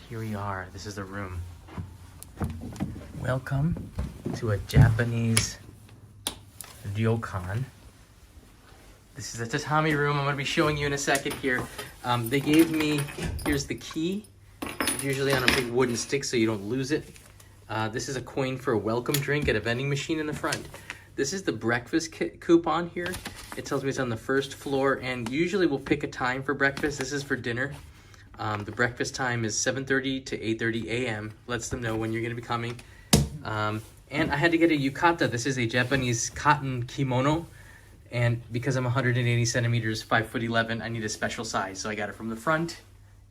Here we are. This is the room. Welcome to a Japanese Ryokan. This is a tatami room. I'm going to be showing you in a second here. They gave me, here's the key. It's usually on a big wooden stick so you don't lose it. This is a coin for a welcome drink at a vending machine in the front. This is the breakfast coupon here. It tells me it's on the first floor, and usually we'll pick a time for breakfast. This is for dinner. The breakfast time is 7:30 to 8:30 a.m. Lets them know when you're going to be coming. And I had to get a yukata. This is a Japanese cotton kimono. And because I'm 180 centimeters, 5'11", I need a special size. So I got it from the front.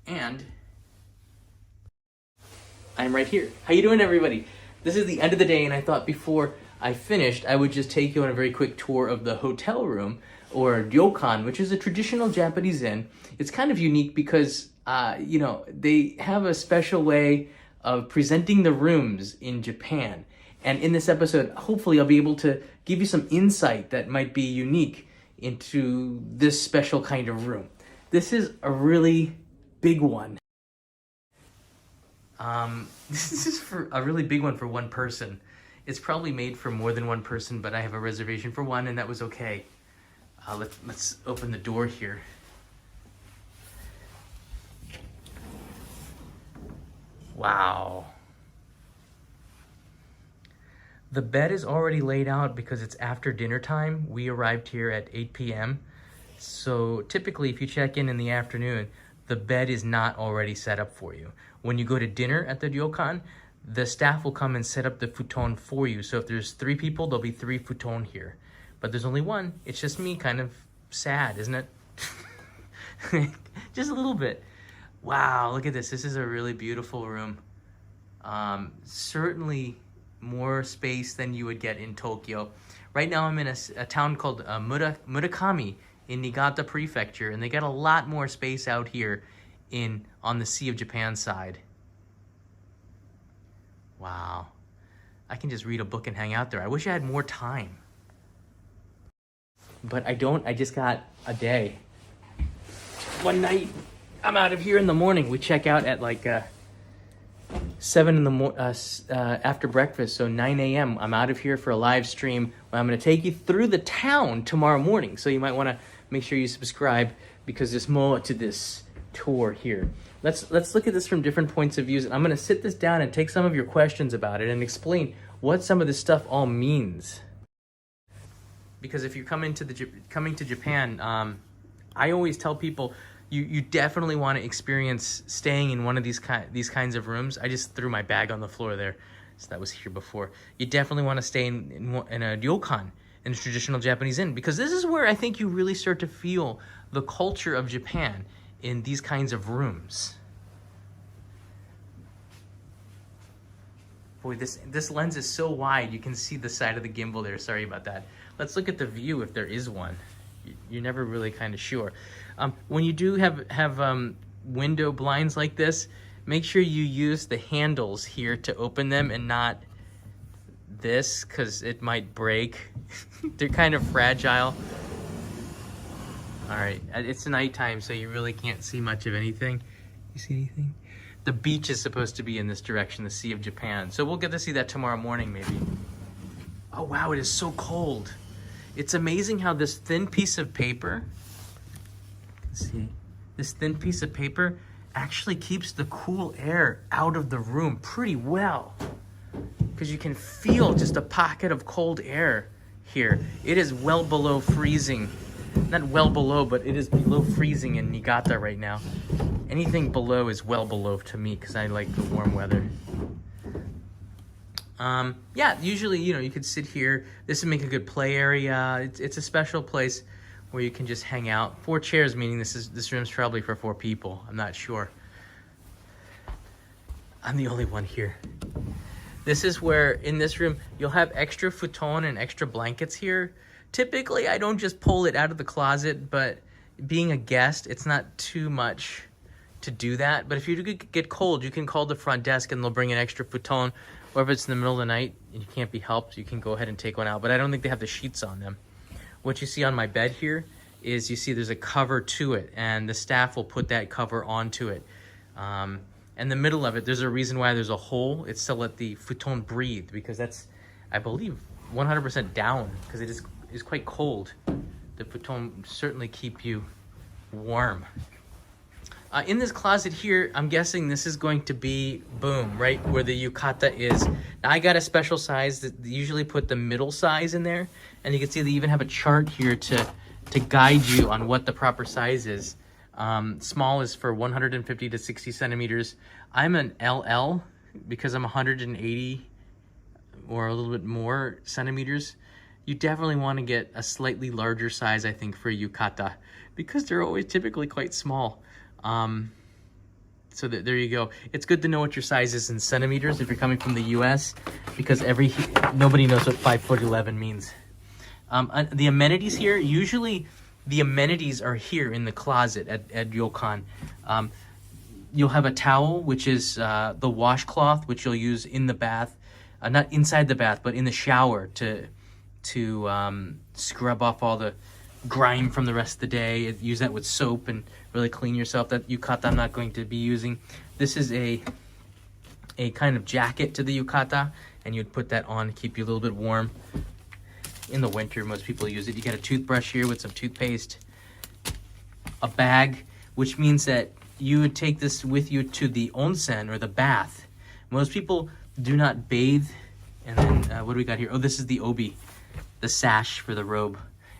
And I'm right here. How you doing, everybody? This is the end of the day, and I thought before I finished, I would just take you on a very quick tour of the hotel room, or Ryokan, which is a traditional Japanese inn. It's kind of unique because, they have a special way of presenting the rooms in Japan. And in this episode, hopefully I'll be able to give you some insight that might be unique into this special kind of room. This is a really big one. This is for a really big one for one person. It's probably made for more than one person, but I have a reservation for one, and that was okay. Let's open the door here. Wow. The bed is already laid out because it's after dinner time. We arrived here at 8 p.m. So typically if you check in the afternoon, the bed is not already set up for you. When you go to dinner at the Ryokan, the staff will come and set up the futon for you. So if there's 3 people, there'll be 3 futon here. But there's only one. It's just me, kind of sad, isn't it? Just a little bit. Wow, look at this. This is a really beautiful room. Certainly more space than you would get in Tokyo. Right now I'm in a town called Murakami in Niigata Prefecture, and they got a lot more space out here on the Sea of Japan side. Wow. I can just read a book and hang out there. I wish I had more time. But I don't. I just got a day. One night, I'm out of here in the morning. We check out at like 7 in the morning after breakfast, so 9 a.m. I'm out of here for a live stream. I'm going to take you through the town tomorrow morning, so you might want to make sure you subscribe because there's more to this tour here. Let's look at this from different points of views, and I'm going to sit this down and take some of your questions about it and explain what some of this stuff all means. Because if you're coming to Japan, I always tell people you definitely want to experience staying in one of these kinds of rooms. I just threw my bag on the floor there, so that was here before. You definitely want to stay in a ryokan, in a traditional Japanese inn, because this is where I think you really start to feel the culture of Japan in these kinds of rooms. Boy, this lens is so wide, you can see the side of the gimbal there. Sorry about that. Let's look at the view if there is one. You're never really kind of sure. When you do have window blinds like this, make sure you use the handles here to open them and not this, because it might break. They're kind of fragile. All right, it's nighttime, so you really can't see much of anything. You see anything? The beach is supposed to be in this direction, the Sea of Japan. So we'll get to see that tomorrow morning, maybe. Oh, wow, it is so cold. It's amazing how this thin piece of paper, see, this thin piece of paper actually keeps the cool air out of the room pretty well. Because you can feel just a pocket of cold air here. It is well below freezing. Not well below, but it is below freezing in Niigata right now. Anything below is well below to me because I like the warm weather. Yeah, usually, you could sit here. This would make a good play area. It's a special place where you can just hang out. 4 chairs, meaning this room's probably for 4 people. I'm not sure. I'm the only one here. This is where, in this room, you'll have extra futon and extra blankets here. Typically, I don't just pull it out of the closet, but being a guest, it's not too much to do that. But if you get cold, you can call the front desk and they'll bring an extra futon. Or if it's in the middle of the night and you can't be helped, you can go ahead and take one out. But I don't think they have the sheets on them. What you see on my bed here is you see there's a cover to it, and the staff will put that cover onto it. And the middle of it, there's a reason why there's a hole. It's to let the futon breathe, because that's, I believe, 100% down, because it is quite cold. The futon certainly keep you warm. In this closet here, I'm guessing this is going to be, boom, right where the yukata is. Now, I got a special size that they usually put the middle size in there. And you can see they even have a chart here to guide you on what the proper size is. Small is for 150 to 60 centimeters. I'm an LL because I'm 180 or a little bit more centimeters. You definitely want to get a slightly larger size, I think, for yukata, because they're always typically quite small. So there you go. It's good to know what your size is in centimeters if you're coming from the US, because nobody knows what 5'11" means. The amenities here, usually the amenities are here in the closet at Ryokan. You'll have a towel, which is the washcloth, which you'll use in the bath, not inside the bath, but in the shower to scrub off all the grime from the rest of the day. Use that with soap and really clean yourself. That yukata I'm not going to be using. This is a kind of jacket to the yukata, and you'd put that on to keep you a little bit warm. In the winter, most people use it. You get a toothbrush here with some toothpaste, a bag, which means that you would take this with you to the onsen, or the bath. Most people do not bathe. And then what do we got here? Oh, this is the obi, the sash for the robe.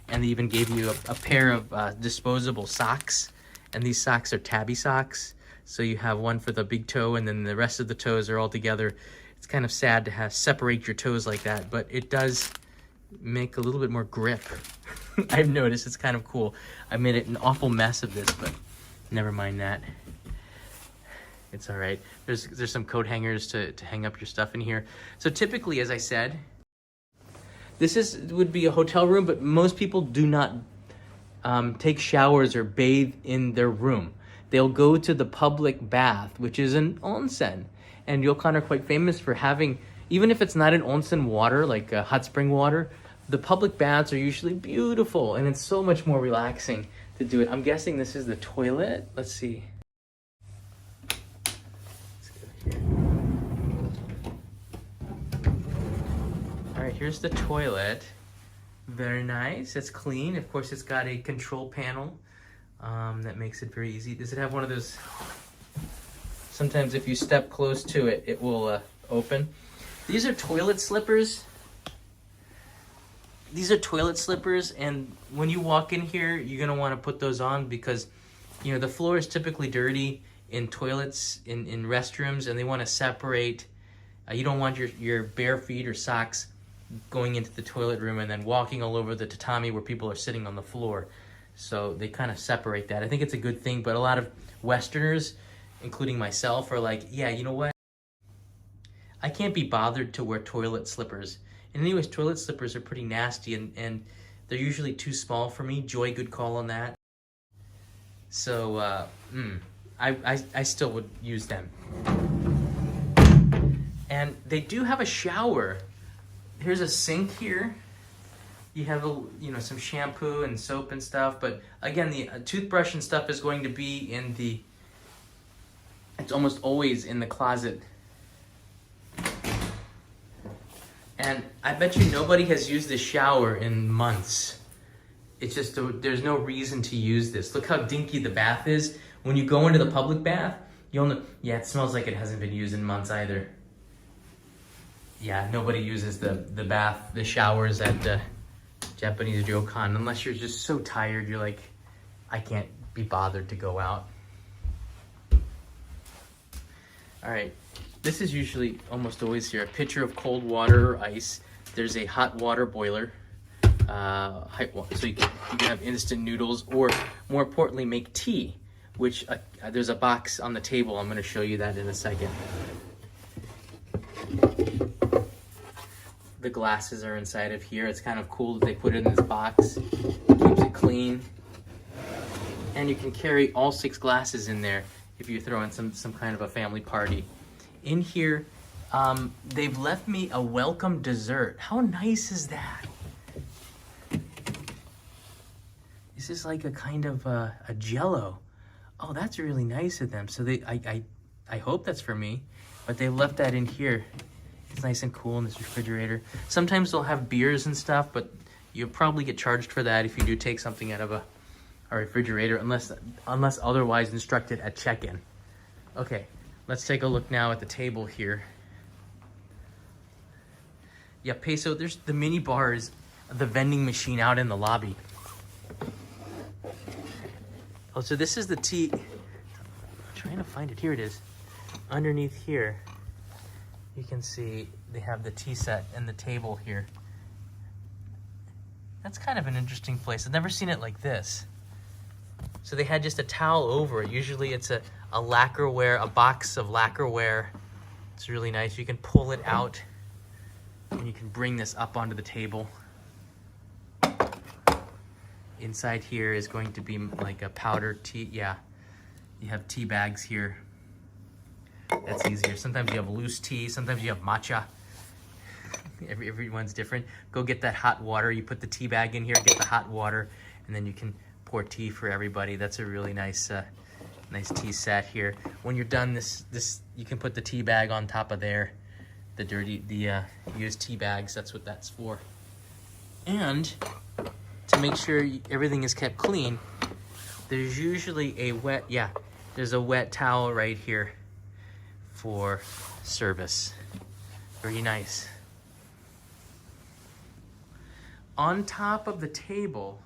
And they even gave you a pair of disposable socks. And these socks are tabby socks. So you have one for the big toe, and then the rest of the toes are all together. It's kind of sad to have separate your toes like that, but it does make a little bit more grip. I've noticed it's kind of cool. I made it an awful mess of this, but never mind that. It's all right. There's some coat hangers to hang up your stuff in here. So typically, as I said, this would be a hotel room, but most people do not take showers or bathe in their room. They'll go to the public bath, which is an onsen. And Ryokan are quite famous for having, even if it's not an onsen water, like hot spring water, the public baths are usually beautiful, and it's so much more relaxing to do it. I'm guessing this is the toilet. Let's see. Let's go here. All right, here's the toilet. Very nice. It's clean. Of course, it's got a control panel that makes it very easy. Does it have one of those? Sometimes if you step close to it, it will open. These are toilet slippers. These are toilet slippers, and when you walk in here, you're gonna want to put those on, because the floor is typically dirty in toilets, in restrooms, and they want to separate. You don't want your bare feet or socks going into the toilet room and then walking all over the tatami where people are sitting on the floor. So they kind of separate that. I think it's a good thing, but a lot of Westerners, including myself, are like, yeah, you know what? I can't be bothered to wear toilet slippers. And anyways, toilet slippers are pretty nasty, and they're usually too small for me. Joy, good call on that. So, I still would use them. And they do have a shower. Here's a sink here. You have some shampoo and soap and stuff, but again, the toothbrush and stuff is going to be it's almost always in the closet. And I bet you nobody has used the shower in months. It's just, there's no reason to use this. Look how dinky the bath is. When you go into the public bath, you'll know, yeah, it smells like it hasn't been used in months either. Yeah, nobody uses the showers at Japanese Ryokan, unless you're just so tired, you're like, I can't be bothered to go out. All right, this is usually almost always here, a pitcher of cold water or ice. There's a hot water boiler, so you can have instant noodles, or more importantly, make tea, which there's a box on the table. I'm gonna show you that in a second. The glasses are inside of here. It's kind of cool that they put it in this box. It keeps it clean. And you can carry all 6 glasses in there if you're throwing some kind of a family party. In here, they've left me a welcome dessert. How nice is that? This is like a kind of a Jell-O. Oh, that's really nice of them. So I I hope that's for me, but they left that in here. It's nice and cool in this refrigerator. Sometimes they'll have beers and stuff, but you'll probably get charged for that if you do take something out of a refrigerator, unless otherwise instructed at check-in. Okay, let's take a look now at the table here. Yeah, Peso, there's the mini bars, the vending machine out in the lobby. Oh, so this is the tea. I'm trying to find it. Here it is. Underneath here, you can see they have the tea set and the table here. That's kind of an interesting place. I've never seen it like this. So they had just a towel over it. Usually it's a lacquerware, a box of lacquerware. It's really nice. You can pull it out and you can bring this up onto the table. Inside here is going to be like a powdered tea. Yeah, you have tea bags here. That's easier. Sometimes you have loose tea. Sometimes you have matcha. Everyone's different. Go get that hot water. You put the tea bag in here, get the hot water, and then you can pour tea for everybody. That's a really nice nice tea set here. When you're done, this you can put the tea bag on top of there. The used tea bags, that's what that's for. And to make sure everything is kept clean, there's usually there's a wet towel right here for service. Very nice. On top of the table,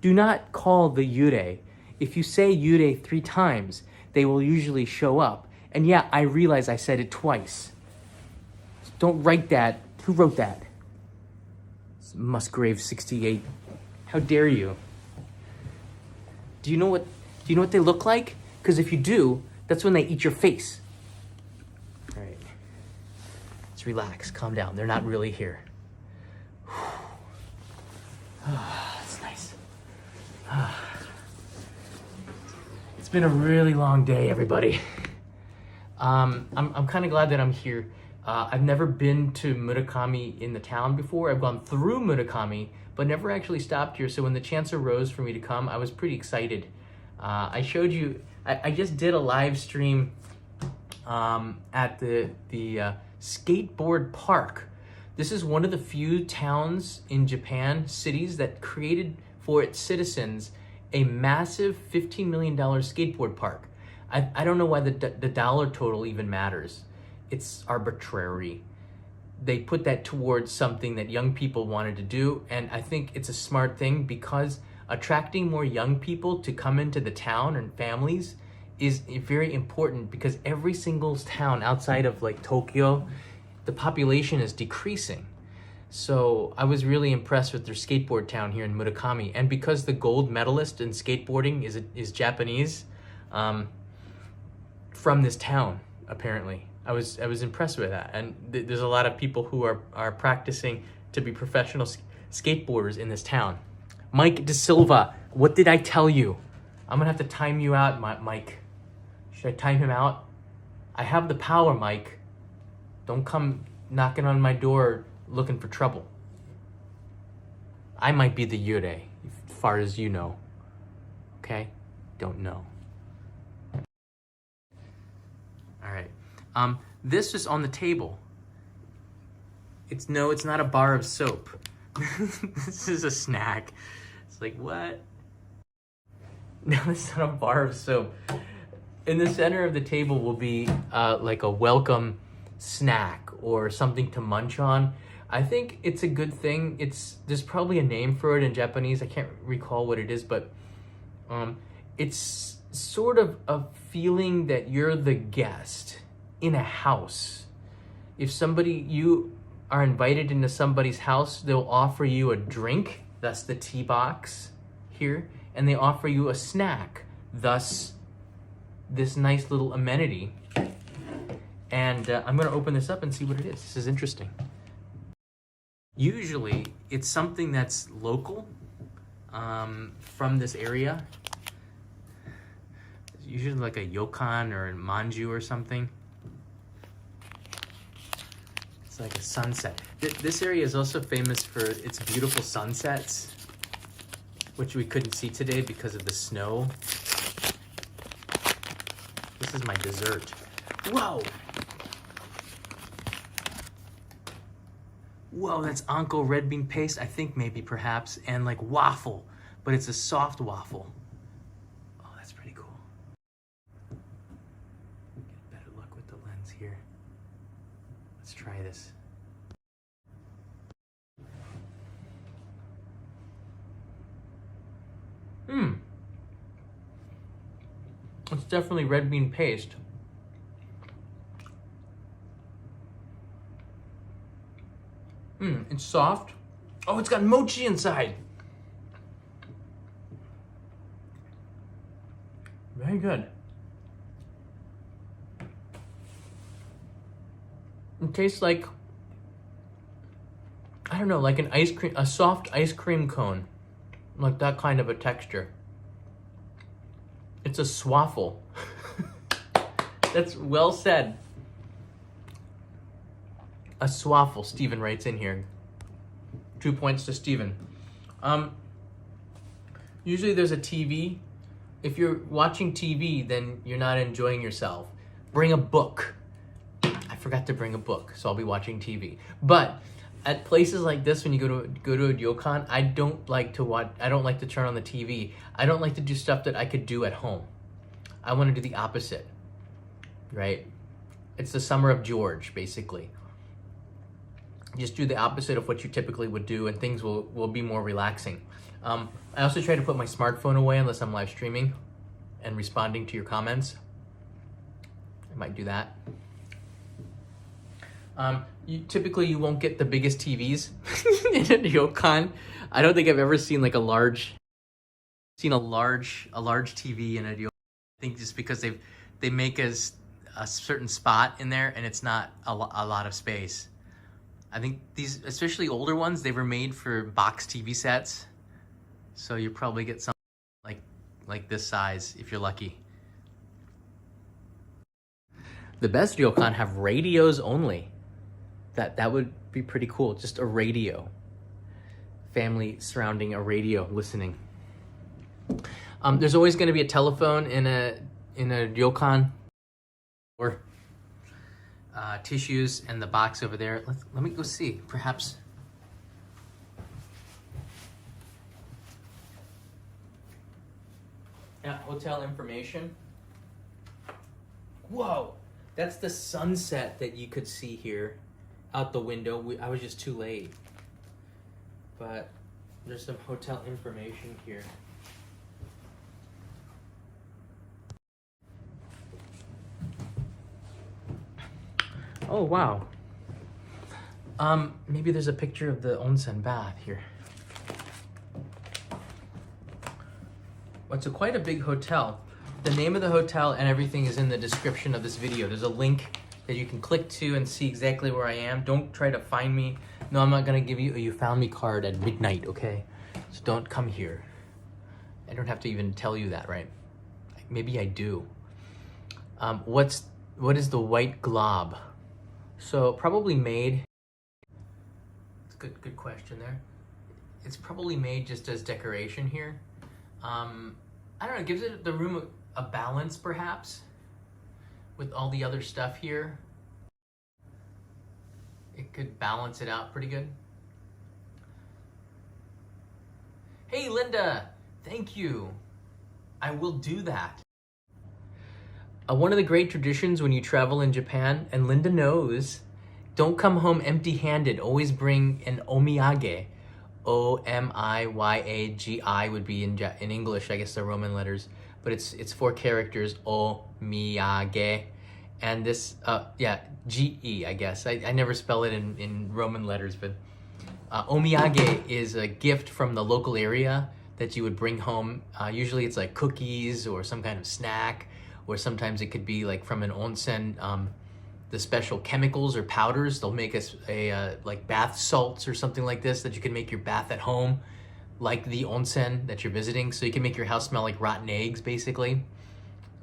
do not call the yurei. If you say yurei 3 times, they will usually show up. And yeah, I realize I said it twice. Don't write that. Who wrote that? It's Musgrave 68. How dare you? Do you know what they look like? Because if you do, that's when they eat your face. All right. Let's relax, calm down. They're not really here. That's nice. It's been a really long day, everybody. I'm kind of glad that I'm here. I've never been to Murakami in the town before. I've gone through Murakami, but never actually stopped here. So when the chance arose for me to come, I was pretty excited. I showed you, I just did a live stream at the skateboard park. This is one of the few towns in Japan, cities, that created for its citizens a massive $15 million skateboard park. I don't know why the dollar total even matters. It's arbitrary. They put that towards something that young people wanted to do, and I think it's a smart thing because attracting more young people to come into the town and families is very important, because every single town outside of like Tokyo, the population is decreasing. So I was really impressed with their skateboard town here in Murakami, and because the gold medalist in skateboarding is Japanese, from this town apparently. I was impressed with that, and there's a lot of people who are practicing to be professional skateboarders in this town. Mike De Silva, what did I tell you? I'm gonna have to time you out, Mike. Should I time him out? I have the power, Mike. Don't come knocking on my door looking for trouble. I might be the yurei, as far as you know. Okay? Don't know. All right. This is on the table. It's not a bar of soap. This is a snack. It's like, what? No, it's not a bar of soap. In the center of the table will be like a welcome snack or something to munch on. I think it's a good thing. There's probably a name for it in Japanese. I can't recall what it is, but it's sort of a feeling that you're the guest in a house. If you are invited into somebody's house, they'll offer you a drink, thus the tea box here, and they offer you a snack, thus this nice little amenity. And I'm gonna open this up and see what it is. This is interesting. Usually it's something that's local, from this area. It's usually like a Ryokan or a manju or something. It's like a sunset. This area is also famous for its beautiful sunsets, which we couldn't see today because of the snow. this is my dessert. Whoa! Whoa, that's Anko red bean paste, I think maybe perhaps, and like waffle, but it's a soft waffle. Oh, that's pretty cool. Get better luck with the lens here. Let's try this. It's definitely red bean paste. It's soft. Oh, it's got mochi inside. Very good. It tastes like, I don't know, like an ice cream, a soft ice cream cone. Like that kind of a texture. It's a swaffle. That's well said. A swaffle, Steven writes in here. 2 points to Steven. Usually there's a TV. If you're watching TV, then you're not enjoying yourself. Bring a book. I forgot to bring a book, so I'll be watching TV. But at places like this, when you go to a ryokan, I don't like to turn on the TV. I don't like to do stuff that I could do at home. I want to do the opposite, right? It's the summer of George, basically. Just do the opposite of what you typically would do, and things will be more relaxing. I also try to put my smartphone away unless I'm live streaming and responding to your comments. I might do that. Typically you won't get the biggest TVs in a ryokan. I don't think I've ever seen like a large TV in a ryokan. I think just because they make a certain spot in there and it's not a lot of space. I think these, especially older ones, they were made for box TV sets. So you probably get something like this size if you're lucky. The best ryokan have radios only. That would be pretty cool. Just a radio. Family surrounding a radio, listening. There's always going to be a telephone in a ryokan, or tissues and the box over there. Let me go see. Perhaps. Yeah, hotel information. Whoa, that's the sunset that you could see here out the window. I was just too late. But there's some hotel information here. Oh, wow. Maybe there's a picture of the onsen bath here. Well, it's quite a big hotel. The name of the hotel and everything is in the description of this video. There's a link that you can click to and see exactly where I am. Don't try to find me. No, I'm not gonna give you a "you found me" card at midnight, okay? So don't come here. I don't have to even tell you that, right? Maybe I do. What is the white glob? So probably made, it's good question there. It's probably made just as decoration here. I don't know, it gives it the room a balance perhaps with all the other stuff here. It could balance it out pretty good. Hey Linda, thank you. I will do that. One of the great traditions when you travel in Japan, and Linda knows, don't come home empty-handed. Always bring an omiyage. O-M-I-Y-A-G-I would be in English, I guess the Roman letters, but it's 4 characters, omiyage. And this, G-E, I guess. I never spell it in Roman letters, but omiyage is a gift from the local area that you would bring home. Usually it's like cookies or some kind of snack, or sometimes it could be like from an onsen, the special chemicals or powders. They'll make us like bath salts or something like this that you can make your bath at home, like the onsen that you're visiting. So you can make your house smell like rotten eggs, basically.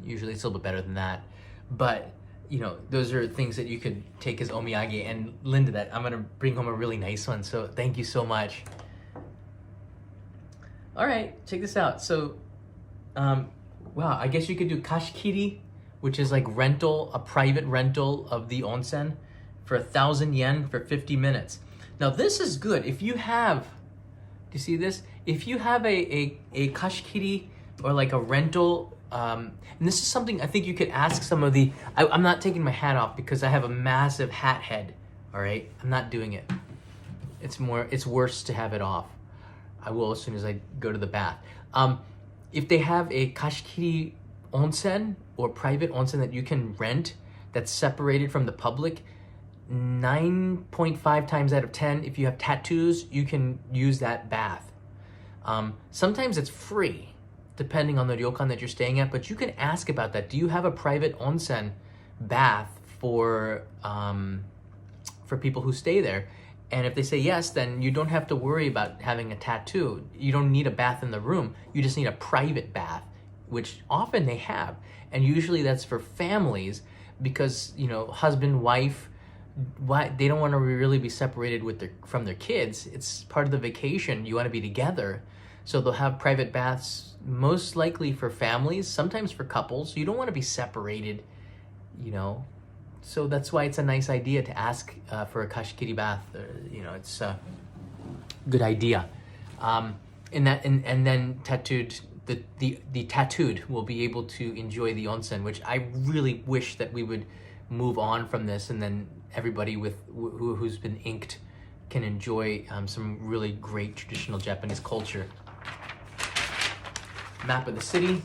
Usually it's a little bit better than that. But, you know, those are things that you could take as omiyage. And Linda, that I'm gonna bring home a really nice one. So thank you so much. All right, check this out. So, wow, I guess you could do kashikiri which is like a private rental of the onsen for 1,000 yen for 50 minutes. Now this is good. If you have, do you see this? If you have a kashikiri or like a rental, and this is something I think you could ask some of the, I'm not taking my hat off because I have a massive hat head, all right? I'm not doing it. It's worse to have it off. I will as soon as I go to the bath. If they have a kashikiri onsen or private onsen that you can rent that's separated from the public, 9.5 times out of 10, if you have tattoos, you can use that bath. Sometimes it's free, depending on the ryokan that you're staying at, but you can ask about that. Do you have a private onsen bath for people who stay there? And if they say yes, then you don't have to worry about having a tattoo. You don't need a bath in the room. You just need a private bath, which often they have. And usually that's for families because, you know, husband, wife, they don't want to really be separated from their kids. It's part of the vacation. You want to be together. So they'll have private baths, most likely for families, sometimes for couples. So you don't want to be separated, you know. So that's why it's a nice idea to ask for a kashikiri bath. You know, it's a good idea. And then tattooed, the tattooed will be able to enjoy the onsen, which I really wish that we would move on from this, and then everybody who's been inked can enjoy some really great traditional Japanese culture. Map of the city,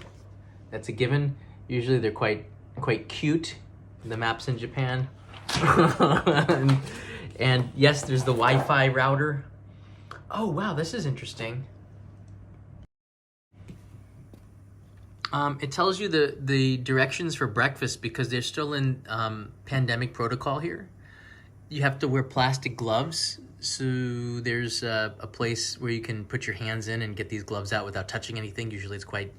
that's a given. Usually they're quite cute, the maps in Japan. and yes, there's the Wi-Fi router. Oh wow, this is interesting. It tells you the directions for breakfast because they're still in pandemic protocol here. You have to wear plastic gloves. So there's a place where you can put your hands in and get these gloves out without touching anything. Usually it's quite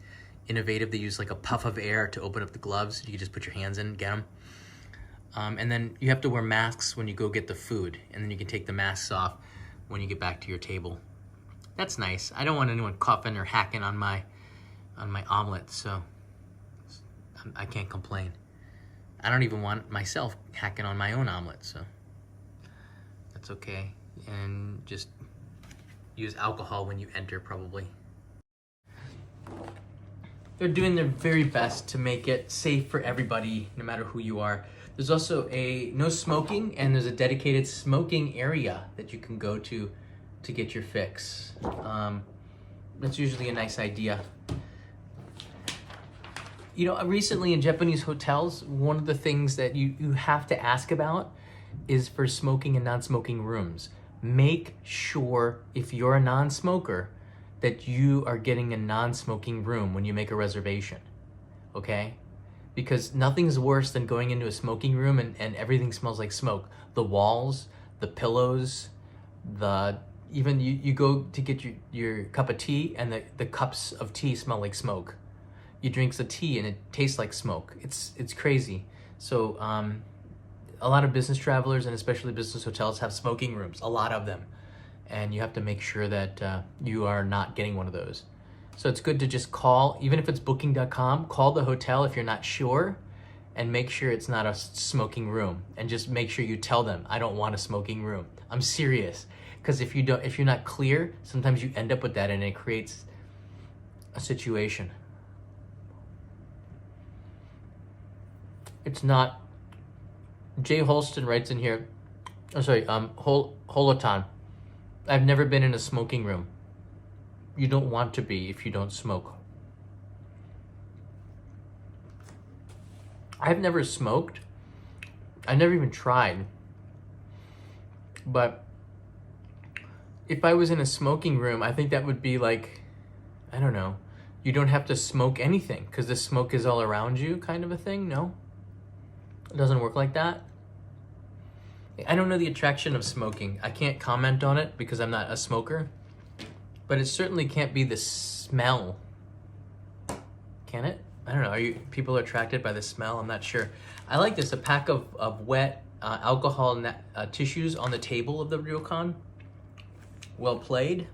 innovative. They use like a puff of air to open up the gloves. You can just put your hands in and get them. And then you have to wear masks when you go get the food. And then you can take the masks off when you get back to your table. That's nice. I don't want anyone coughing or hacking on my omelet, so I can't complain. I don't even want myself hacking on my own omelet, so that's okay. And just use alcohol when you enter, probably. They're doing their very best to make it safe for everybody, no matter who you are. There's also no smoking, and there's a dedicated smoking area that you can go to get your fix. That's usually a nice idea. You know, recently in Japanese hotels, one of the things that you have to ask about is for smoking and non-smoking rooms. Make sure, if you're a non-smoker, that you are getting a non-smoking room when you make a reservation, okay? Because nothing's worse than going into a smoking room and everything smells like smoke. The walls, the pillows, even you go to get your cup of tea and the cups of tea smell like smoke. You drink the tea and it tastes like smoke. It's crazy. So a lot of business travelers and especially business hotels have smoking rooms, a lot of them. And you have to make sure that you are not getting one of those. So it's good to just call, even if it's booking.com, call the hotel if you're not sure and make sure it's not a smoking room. And just make sure you tell them, I don't want a smoking room. I'm serious. Because if you're not clear, sometimes you end up with that and it creates a situation. It's not. Jay Holston writes in here, Holotan, I've never been in a smoking room. You don't want to be if you don't smoke. I've never smoked. I never even tried. But if I was in a smoking room, I think that would be like, I don't know, you don't have to smoke anything because the smoke is all around you kind of a thing, no? It doesn't work like that. I don't know the attraction of smoking. I can't comment on it because I'm not a smoker. But it certainly can't be the smell. Can it? I don't know. People attracted by the smell? I'm not sure. I like this, a pack of wet alcohol tissues on the table of the ryokan. Well played.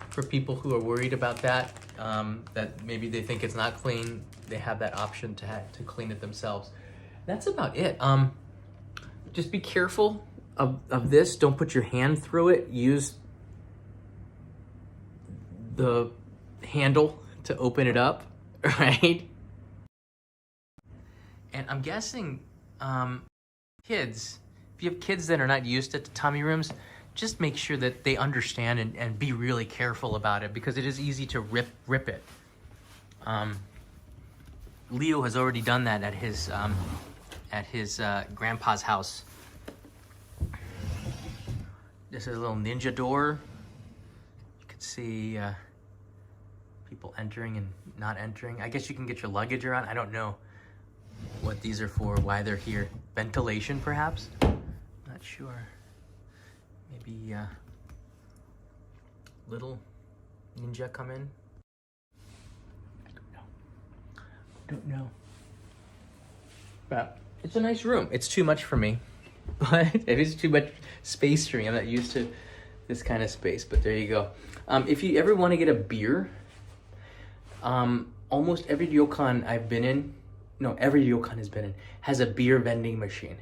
For people who are worried about that, that maybe they think it's not clean, they have that option to clean it themselves. That's about it. Just be careful of this. Don't put your hand through it. Use the handle to open it up, right? And I'm guessing kids, if you have kids that are not used to tatami rooms, just make sure that they understand and be really careful about it, because it is easy to rip it. Leo has already done that at his grandpa's house. This is a little ninja door. You can see people entering and not entering. I guess you can get your luggage around. I don't know what these are for, why they're here. Ventilation, perhaps? Not sure. Maybe little ninja come in? Don't know. But it's a nice room. It's too much for me. But it is too much space for me. I'm not used to this kind of space, but there you go. If you ever want to get a beer, almost every ryokan I've been in, no, every ryokan has been in, has a beer vending machine.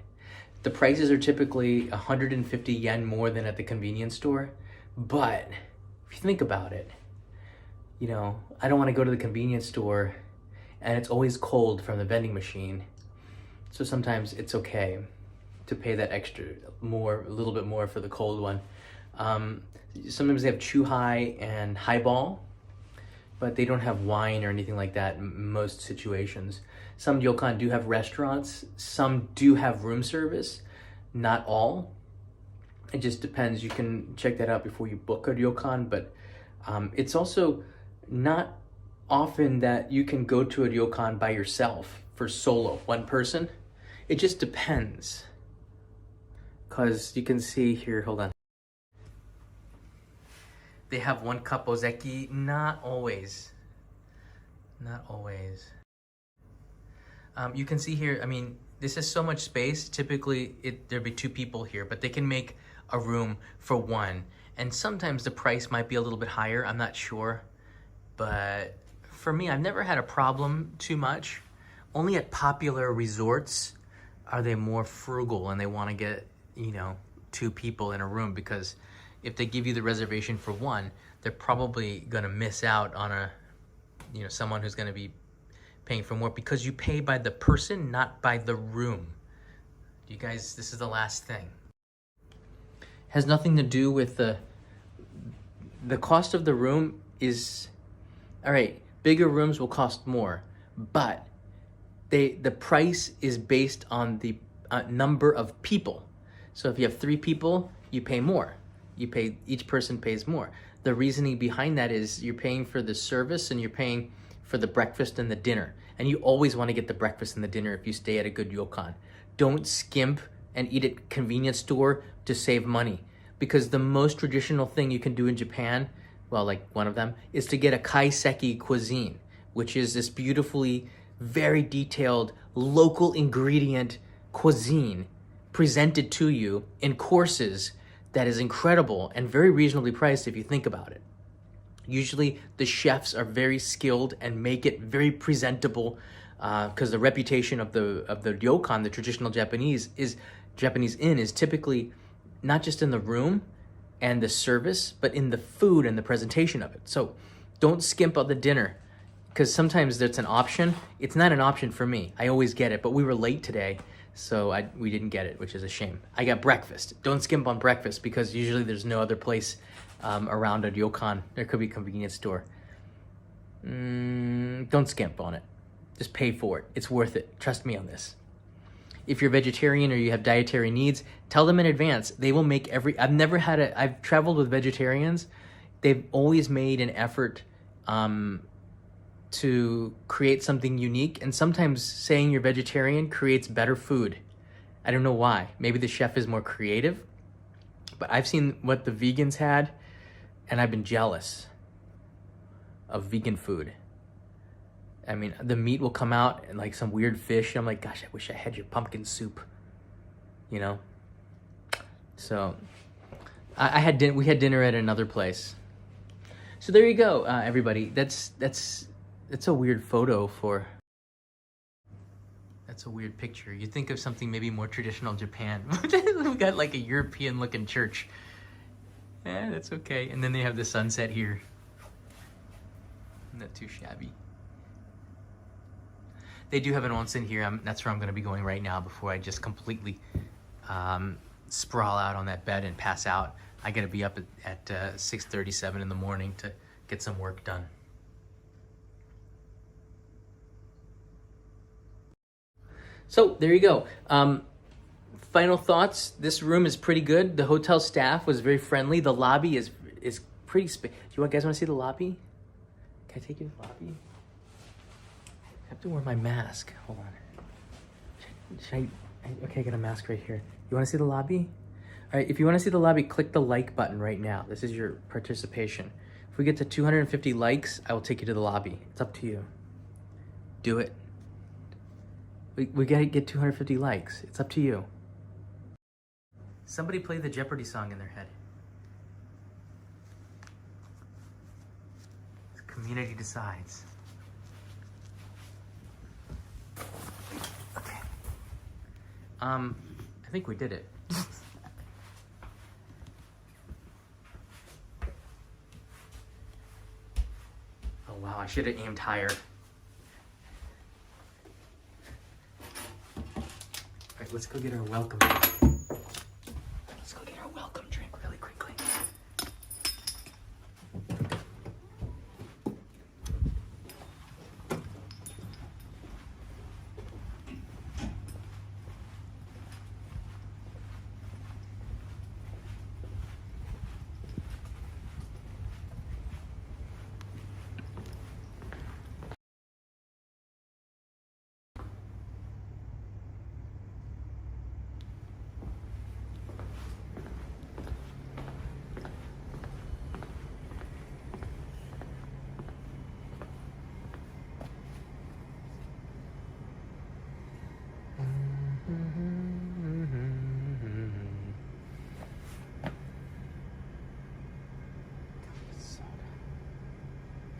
The prices are typically 150 yen more than at the convenience store. But if you think about it, you know, I don't want to go to the convenience store and it's always cold from the vending machine. So sometimes it's okay to pay that extra more, a little bit more for the cold one. Sometimes they have chuhai and highball, but they don't have wine or anything like that in most situations. Some ryokan do have restaurants. Some do have room service. Not all. It just depends. You can check that out before you book a ryokan, but it's also not often that you can go to a ryokan by yourself for solo, one person. It just depends. Because you can see here, hold on. They have one cup ozeki, not always. Not always. You can see here, I mean, this is so much space. Typically, there'd be two people here, but they can make a room for one. And sometimes the price might be a little bit higher, I'm not sure. But for me, I've never had a problem too much. Only at popular resorts are they more frugal and they want to get, you know, two people in a room, because if they give you the reservation for one, they're probably going to miss out on a, you know, someone who's going to be paying for more, because you pay by the person, not by the room. You guys, this is the last thing. Has nothing to do with the cost of the room is, all right, bigger rooms will cost more, but the price is based on the number of people. So if you have 3 people, you pay more. Each person pays more. The reasoning behind that is you're paying for the service and you're paying for the breakfast and the dinner. And you always want to get the breakfast and the dinner if you stay at a good ryokan. Don't skimp and eat at convenience store to save money. Because the most traditional thing you can do in Japan, well, like one of them, is to get a kaiseki cuisine, which is this beautifully, very detailed, local ingredient cuisine presented to you in courses that is incredible and very reasonably priced if you think about it. Usually the chefs are very skilled and make it very presentable, because the reputation of the ryokan, the traditional Japanese inn, is typically not just in the room and the service, but in the food and the presentation of it. So don't skimp on the dinner, because sometimes that's an option. It's not an option for me. I always get it, but we were late today, so we didn't get it, which is a shame. I got breakfast. Don't skimp on breakfast, because usually there's no other place around a ryokan. There could be a convenience store. Don't skimp on it. Just pay for it. It's worth it. Trust me on this. If you're vegetarian or you have dietary needs, tell them in advance. They will make I've traveled with vegetarians. They've always made an effort to create something unique. And sometimes saying you're vegetarian creates better food. I don't know why. Maybe the chef is more creative. But I've seen what the vegans had, and I've been jealous of vegan food. I mean, the meat will come out and like some weird fish. I'm like, gosh, I wish I had your pumpkin soup, you know? So we had dinner at another place. So there you go, everybody. That's a weird photo for that's a weird picture. You think of something maybe more traditional Japan. We got like a European looking church. Yeah, that's okay. And then they have the sunset here. Not too shabby. They do have an onsen here. That's where I'm gonna be going right now before I just completely sprawl out on that bed and pass out. I gotta be up at 6:37 in the morning to get some work done. So there you go. Final thoughts. This room is pretty good. The hotel staff was very friendly. The lobby is pretty. Do you guys want to see the lobby? Can I take you to the lobby? I have to wear my mask. Hold on. Should I? Okay, I got a mask right here. You want to see the lobby? All right. If you want to see the lobby, click the like button right now. This is your participation. If we get to 250 likes, I will take you to the lobby. It's up to you. Do it. We gotta get 250 likes. It's up to you. Somebody play the Jeopardy song in their head. The community decides. Okay. I think we did it. Oh wow, I should have aimed higher. Alright, let's go get our welcome drink. Let's go get our welcome drink really quickly.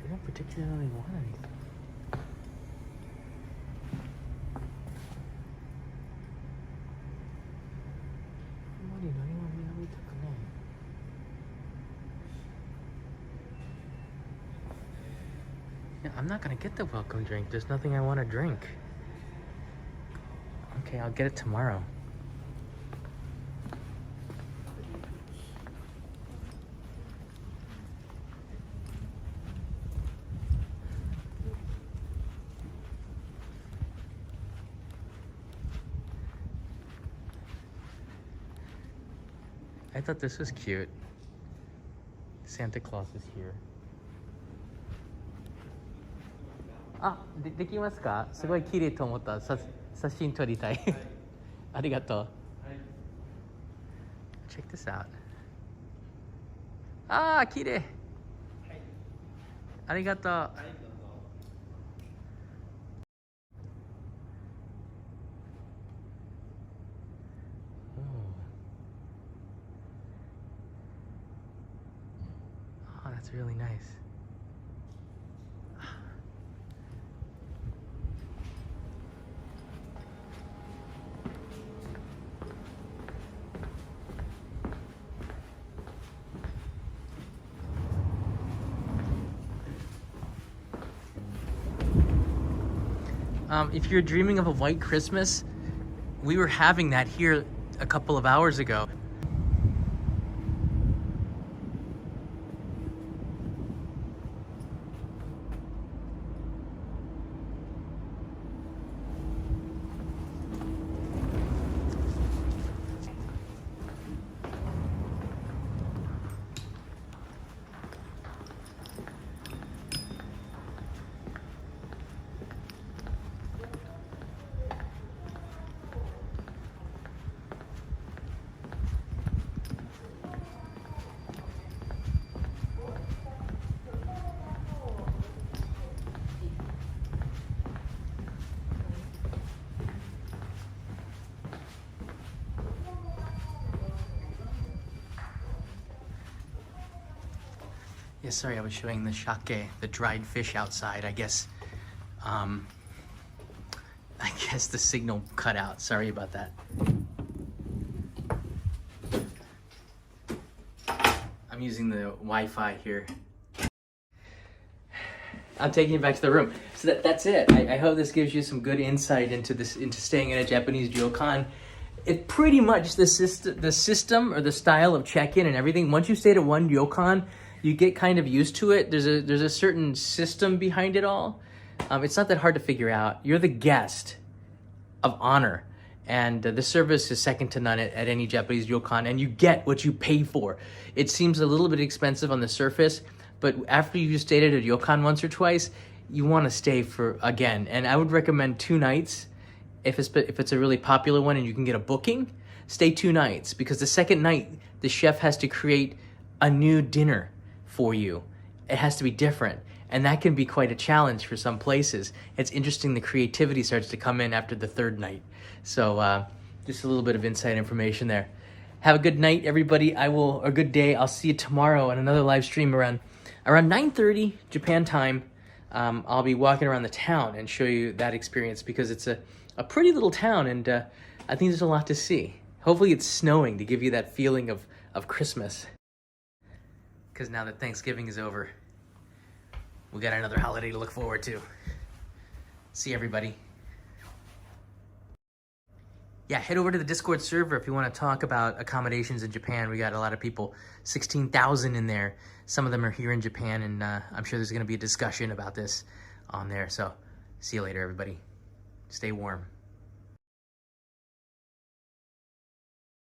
I don't particularly want anything. Yeah, I'm not gonna get the welcome drink. There's nothing I want to drink. Okay, I'll get it tomorrow. I thought this was cute. Santa Claus is here. できますか？すごい綺麗と思った。写真撮りたい。ありがとう。Check this out. 綺麗。ありがとう。That's really nice. If you're dreaming of a white Christmas, we were having that here a couple of hours ago. Yeah, sorry, I was showing the sake, the dried fish outside. I guess I guess the signal cut out. Sorry about that. I'm using the Wi-Fi here. I'm taking you back to the room. So that's it. I hope this gives you some good insight into staying in a Japanese ryokan. It pretty much the system or the style of check-in and everything. Once you stayed at one ryokan, you get kind of used to it. There's a certain system behind it all. It's not that hard to figure out. You're the guest of honor, and the service is second to none at any Japanese ryokan, and you get what you pay for. It seems a little bit expensive on the surface, but after you've stayed at a ryokan once or twice, you want to stay for again. And I would recommend 2 nights. If it's a really popular one and you can get a booking, stay 2 nights, because the second night the chef has to create a new dinner for you. It has to be different, and that can be quite a challenge for some places. It's interesting, the creativity starts to come in after the 3rd night. So just a little bit of inside information there. Have a good night, everybody. Or a good day. I'll see you tomorrow on another live stream around 9:30 Japan time. I'll be walking around the town and show you that experience, because it's a pretty little town, and I think there's a lot to see. Hopefully it's snowing to give you that feeling of Christmas. Because now that Thanksgiving is over, we got another holiday to look forward to. See everybody. Yeah, head over to the Discord server if you want to talk about accommodations in Japan. We got a lot of people, 16,000 in there. Some of them are here in Japan, and I'm sure there's going to be a discussion about this on there. So see you later, everybody. Stay warm.